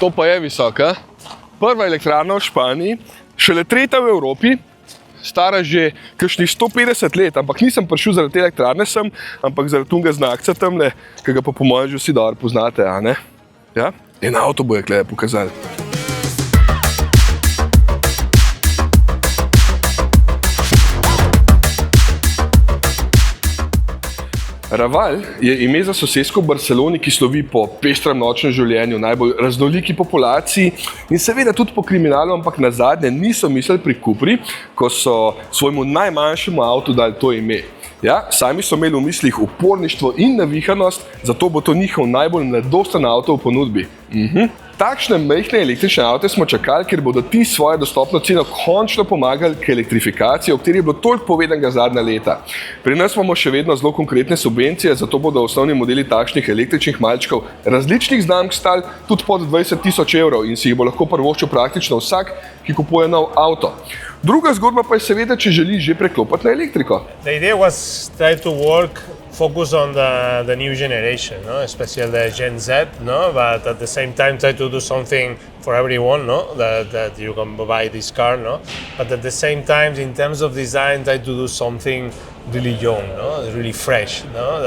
To pa je visoka. Prva elektrarna v Španiji, šele tretja v Evropi, stara že kakšnih 150 let, ampak nisem prišel zaradi te elektrarne sem, ampak zaradi tunga znakca tamle, ki ga pa po mojem že vsi dobro poznate, a ne? Ja? En avto bojo tukaj pokazali. Raval je ime za sosesko v Barceloni, ki slovi po pestrem nočnem življenju, najbolj raznoliki populaciji in seveda tudi po kriminalu, ampak nazadnje niso mislili pri Cupri, ko so svojemu najmanjšemu avtu dali to ime. Ja, sami so imeli v mislih uporništvo in navihanost, zato bo to njihov najbolj mladosten avto v ponudbi. Takšne majhne električne avte smo čakali, ker bodo ti svojo dostopno ceno končno pomagali k elektrifikaciji, o kateri je bilo toliko povedanega zadnja leta. Pri nas imamo še vedno zelo konkretne subvencije, zato bodo osnovni modeli takšnih električnih malčkov različnih znamk stali tudi pod 20 tisoč evrov in si jih bo lahko privoščil praktično vsak, ki kupuje nov avto. Druga zgodba pa je seveda, če želi že preklopiti na elektriko. The idea was try to focus on the new generation, no? Especially the Gen Z, no? But at the same time try to do something for everyone, no? That you can buy this car, no? But at the same time, in terms of design, try to do something really young, no? Really fresh, no?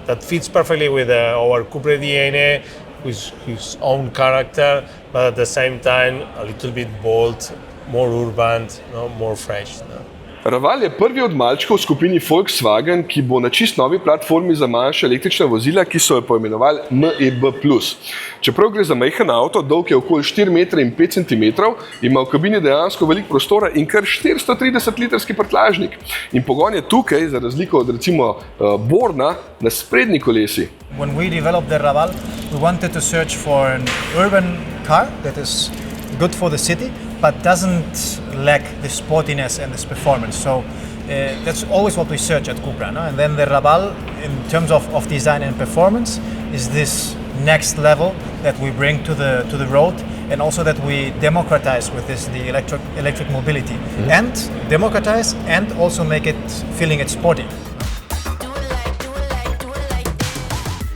That fits perfectly with our Cupra DNA, with his own character, but at the same time a little bit bold, more urban, no? More fresh, no? Raval je prvi od malčkov v skupini Volkswagen, ki bo na čist novi platformi za manjša električna vozila, ki so jo poimenovali MEB+. Čeprav gre za majhen avto, dolg je okoli 4 metre in 5 centimetrov, ima v kabini dejansko veliko prostora in kar 430-litrski prtljažnik. In pogon je tukaj, za razliko od recimo Borna, na sprednji kolesi. When we developed the Raval, we wanted to search for an urban car that is good for the city, but doesn't lack the sportiness and this performance. So that's always what we search at Cupra, no? And then the Raval, in terms of design and performance, is this next level that we bring to the road, and also that we democratize with the electric mobility, and democratize and also make it feeling it sporty.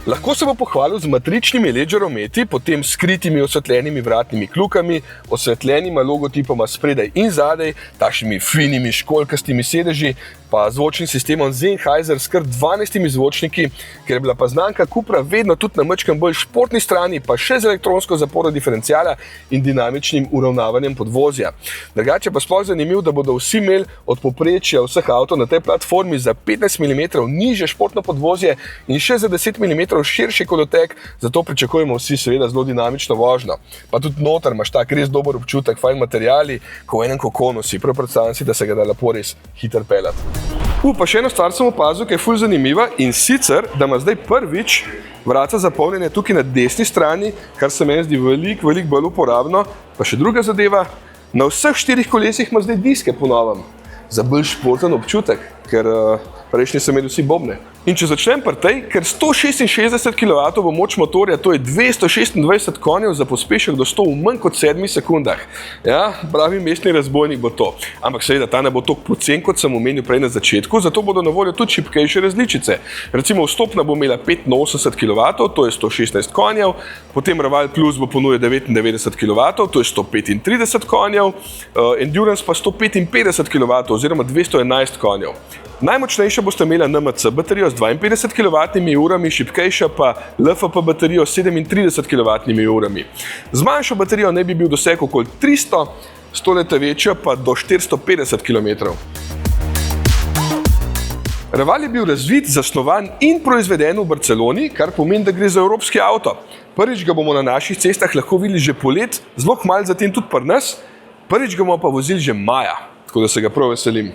Lahko se bo pohvalil z matričnimi LED žarometi, potem skritimi osvetljenimi vratnimi kljukami, osvetljenima logotipoma spredaj in zadaj, takšnimi finimi školjkastimi sedeži, pa zvočnim sistemom Sennheiser s kar 12 zvočniki, ker je bila pa znamka Cupra vedno tudi na majčkeno bolj športni strani, pa še z elektronsko zaporo diferenciala in dinamičnim uravnavanjem podvozja. Drugače pa sploh zanimiv, da bodo vsi imeli od povprečja vseh avtov na tej platformi za 15 mm nižje športno podvozje in še za 10 mm širši kolotek, zato pričakujemo vsi seveda zelo dinamično vožnjo. Pa tudi noter imaš tak res dober občutek, fajn materiali, ko v enem kokonu si. Prav predstavljam si, da se ga da lepo res hitro peljati. Pa še eno stvar sem opazil, ki je ful zanimiva, in sicer, da ima zdaj prvič vrata zapolnjene tukaj na desni strani, kar se meni zdi veliko bolj uporabno. Pa še druga zadeva, na vseh 4 kolesih ima zdaj diske po novem, za bolj športen občutek, ker prejšnji so imeli vsi bobne. In če začnem pri tej, ker 166 kW bo moč motorja, to je 226 konjev za pospešek do 100 v manj kot 7 sekundah. Ja, pravi mestni razbojnik bo to. Ampak seveda, ta ne bo toliko pocen, kot sem omenil prej na začetku, zato bodo na voljo tudi šibkejše različice. Recimo vstopna bo imela 85 kW, to je 116 konjev, potem Raval Plus bo ponujal 99 kW, to je 135 konjev, Endurance pa 155 kW oziroma 211 konjev. Najmočnejša boste imela NMC baterijo z 52 kWh, šibkejša pa LFP baterijo s 37 kWh. Z manjšo baterijo naj bi bil doseg okoli 300, 100 leta večja pa do 450 km. Raval je bil razvit, zasnovan in proizveden v Barceloni, kar pomeni, da gre za evropski avto. Prvič ga bomo na naših cestah lahko videli že polet, zelo kmalu zatem tudi pri nas, prvič ga bomo pa vozili že maja, tako da se ga prav veselim.